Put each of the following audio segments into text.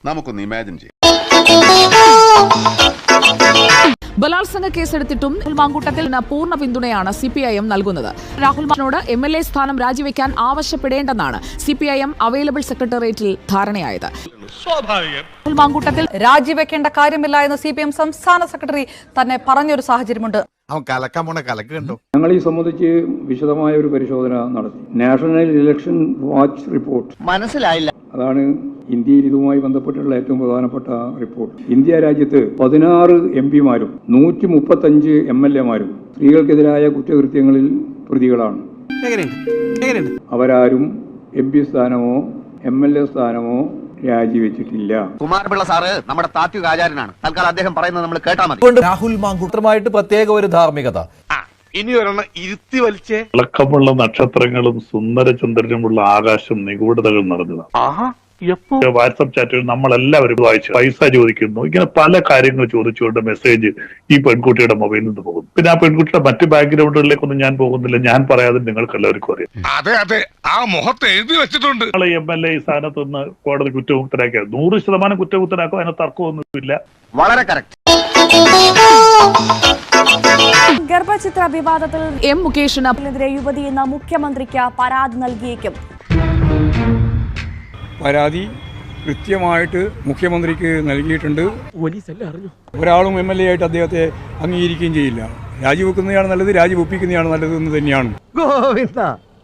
നമുക്കൊന്ന് ഇമാജിൻ ചെയ്യാം. ബലാത്സംഗ കേസെടുത്തിട്ടും രാഹുൽ മാങ്കൂട്ടത്തിൽ പൂർണ്ണ പിന്തുണയാണ് CPIM നൽകുന്നത്. രാഹുൽ മാങ്കൂട്ടത്തിനോട് MLA സ്ഥാനം രാജിവെക്കാൻ ആവശ്യപ്പെടേണ്ടെന്നാണ് CPIM അവൈലബിൾ സെക്രട്ടേറിയറ്റിൽ ധാരണയായത്. രാഹുൽ മാങ്കൂട്ടത്തിൽ രാജിവെക്കേണ്ട കാര്യമില്ല എന്ന് CPIM സംസ്ഥാന സെക്രട്ടറി തന്നെ പറഞ്ഞൊരു സാഹചര്യമുണ്ട്. ഞങ്ങൾ ഈ സംബന്ധിച്ച് വിശദമായ ഒരു പരിശോധന നടത്തി. നാഷണൽ ഇലക്ഷൻ വാച്ച് റിപ്പോർട്ട് മനസ്സിലായില്ല. അതാണ് ഇന്ത്യയിൽ ഇതുമായി ബന്ധപ്പെട്ടുള്ള ഏറ്റവും പ്രധാനപ്പെട്ട റിപ്പോർട്ട്. ഇന്ത്യ രാജ്യത്ത് 16 MP-മാരും 135 MLA-മാരും സ്ത്രീകൾക്കെതിരായ കുറ്റകൃത്യങ്ങളിൽ പ്രതികളാണ്. അവരാരും MP സ്ഥാനമോ MLA സ്ഥാനമോ രാജിവെച്ചിട്ടില്ല. കുമാരപിള്ള സാറ് നമ്മുടെ താത്വിക ആചാര്യനാണ്. തൽക്കാലം അദ്ദേഹം പറയുന്നത് നമ്മൾ കേട്ടാൽ മതി. രാഹുൽ മാങ്കൂട്ടമായിട്ട് പ്രത്യേക ഒരു ധാർമ്മികത. ഇനി ഒരെണ്ണം ഇരുത്തി വലിച്ചേ. തിളക്കമുള്ള നക്ഷത്രങ്ങളും സുന്ദരചന്ദ്രനുമുള്ള ആകാശം നിഗൂഢതകൾ നിറഞ്ഞതാണ്. വാട്സ്ആപ്പ് ചാറ്റുകൾ നമ്മളെല്ലാവരും വായിച്ചു. പൈസ ചോദിക്കുന്നു, ഇങ്ങനെ പല കാര്യങ്ങൾ ചോദിച്ചുകൊണ്ട് മെസ്സേജ് ഈ പെൺകുട്ടിയുടെ മൊബൈലിൽ നിന്ന് പോകുന്നു. പിന്നെ ആ പെൺകുട്ടിയുടെ മറ്റു ബാക്ക്ഗ്രൗണ്ടുകളിലേക്കൊന്നും ഞാൻ പോകുന്നില്ല. ഞാൻ പറയാതെ നിങ്ങൾക്ക് എല്ലാവർക്കും അറിയാം. അതെ അതെ, ആ മുഖത്ത് എഴുതി വെച്ചിട്ടുണ്ട്. MLA ഈ സ്ഥാനത്ത് നിന്ന് കോടതി കുറ്റമുക്തരാക്കിയത് 100% കുറ്റമുക്തരാക്കും. അതിന് തർക്കമൊന്നുമില്ല. വളരെ കറക്റ്റ്. ഗർഭചിത്ര വിവാദത്തിൽ M. മുകേഷിനെതിരെ യുവതി എന്ന മുഖ്യമന്ത്രിക്ക് പരാതി നൽകിയേക്കും. പരാതി കൃത്യമായിട്ട് മുഖ്യമന്ത്രിക്ക് നൽകിയിട്ടുണ്ട്. ഒരാളും MLA ആയിട്ട് അദ്ദേഹത്തെ അംഗീകരിക്കുകയും ചെയ്യില്ല. രാജിവെക്കുന്നതാണ് നല്ലത്, രാജിവെപ്പിക്കുന്നതാണ് നല്ലത് എന്ന് തന്നെയാണ്. ഗോവിന്ദ,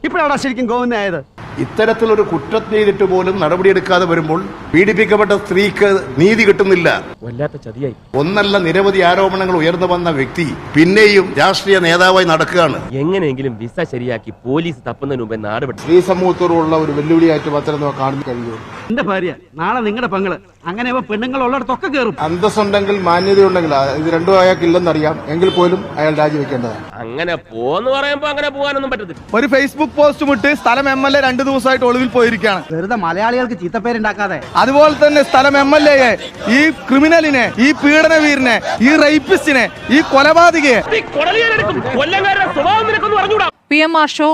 ഇപ്പോഴാണ് ശരിക്കും ഗോവിന്ദായത്. ഇത്തരത്തിലൊരു കുറ്റം ചെയ്തിട്ട് പോലും നടപടിയെടുക്കാതെ വരുമ്പോൾ പീഡിപ്പിക്കപ്പെട്ട സ്ത്രീക്ക് നീതി കിട്ടുന്നില്ല. ഒന്നല്ല നിരവധി ആരോപണങ്ങൾ ഉയർന്നു വന്ന വ്യക്തി പിന്നെയും രാഷ്ട്രീയ നേതാവായി നടക്കുകയാണ്. എങ്ങനെയെങ്കിലും വിസ ശരിയാക്കി പോലീസ് തപ്പുന്നതിന് മുമ്പേ നാട് വിട്ടു. സ്ത്രീ സമൂഹത്തോടുള്ള ഒരു വെല്ലുവിളിയായിട്ട് മാത്രം കാണാൻ കഴിയൂ. എന്റെ ഭാര്യ നാളെ നിങ്ങളുടെ പെങ്ങള്, അങ്ങനെ പെണ്ണുങ്ങൾ ഉള്ളിടത്തൊക്കെ കയറും. അന്തസ്സുണ്ടെങ്കിൽ മാന്യതയുണ്ടെങ്കിൽ ഇത് രണ്ടും അയാൾക്ക് ഇല്ലെന്നറിയാം. എങ്കിൽ പോലും അയാൾ രാജിവെക്കേണ്ടതാണ്. അങ്ങനെ പോന്ന് പറയുമ്പോ അങ്ങനെ പോകാനൊന്നും പറ്റത്തില്ല. ഒരു ഫേസ്ബുക്ക് പോസ്റ്റ് വിട്ട് സ്ഥലം MLA 2 ദിവസമായിട്ട് ഒളിവിൽ പോയിരിക്കുകയാണ്. വെറുതെ മലയാളികൾക്ക് ചീത്തപ്പേരുണ്ടാക്കാതെ. അതുപോലെ തന്നെ സ്ഥലം MLA-യെ, ഈ ക്രിമിനലിനെ, ഈ പീഡനവീരനെ, ഈ റേപ്പിസ്റ്റിനെ, ഈ കൊലപാതകയെ PMR ഷോ.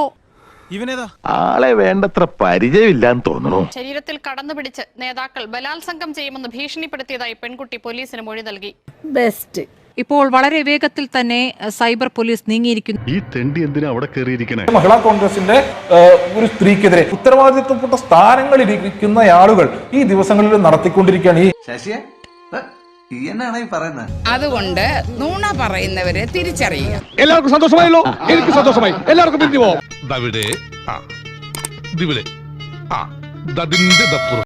ആളെ വേണ്ടത്ര പരിചയമില്ലാന്ന് തോന്നുന്നു. ശരീരത്തിൽ കടന്നുപിടിച്ച് നേതാക്കൾ ബലാത്സംഗം ചെയ്യുമെന്ന് ഭീഷണിപ്പെടുത്തിയതായി പെൺകുട്ടി പോലീസിന് മൊഴി നൽകി. ബെസ്റ്റ്. ഇപ്പോൾ വളരെ വേഗത്തിൽ തന്നെ സൈബർ പോലീസ് നീങ്ങിയിരിക്കുന്നു. ഈ തെണ്ടി എന്തിനാ അവിടെ കയറിയിരിക്കണേ? മഹിളാ കോൺഗ്രസിന്റെ ഒരു സ്ത്രീക്കെതിരെ ഉത്തരവാദിത്വപ്പെട്ട സ്ഥാനങ്ങളിൽ ഇരിക്കുന്ന ആളുകൾ ഈ ദിവസങ്ങളിൽ നടത്തിക്കൊണ്ടിരിക്കുകയാണ്. അതുകൊണ്ട് നുണ പറയുന്നവരെ തിരിച്ചറിയുക. എല്ലാവർക്കും സന്തോഷമായല്ലോ. എനിക്ക് സന്തോഷമായി. എല്ലാവർക്കും പിരിഞ്ഞു പോവാം.